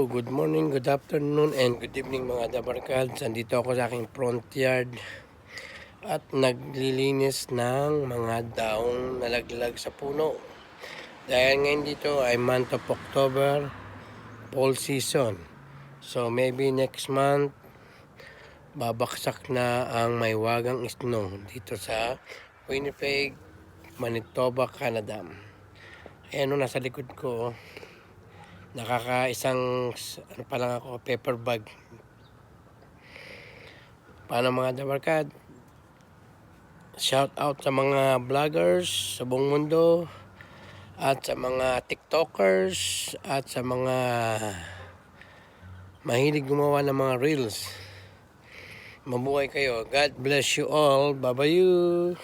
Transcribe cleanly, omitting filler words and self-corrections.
Hello, good morning, good afternoon, and good evening mga dabarkads. Andito ako sa aking front yard at naglilinis ng mga daong nalaglag sa puno. Dahil ngayon dito ay month of October, fall season. So maybe next month, babaksak na ang maywagang snow dito sa Winnipeg, Manitoba, Canada. Ayan o, nasa likod ko. Nakakaisang ano pa lang ako, paper bag. Paano mga dabarkad? Shout out sa mga vloggers sa buong mundo at sa mga tiktokers at sa mga mahilig gumawa ng mga reels. Mabuhay kayo. God bless you all. Bye-bye.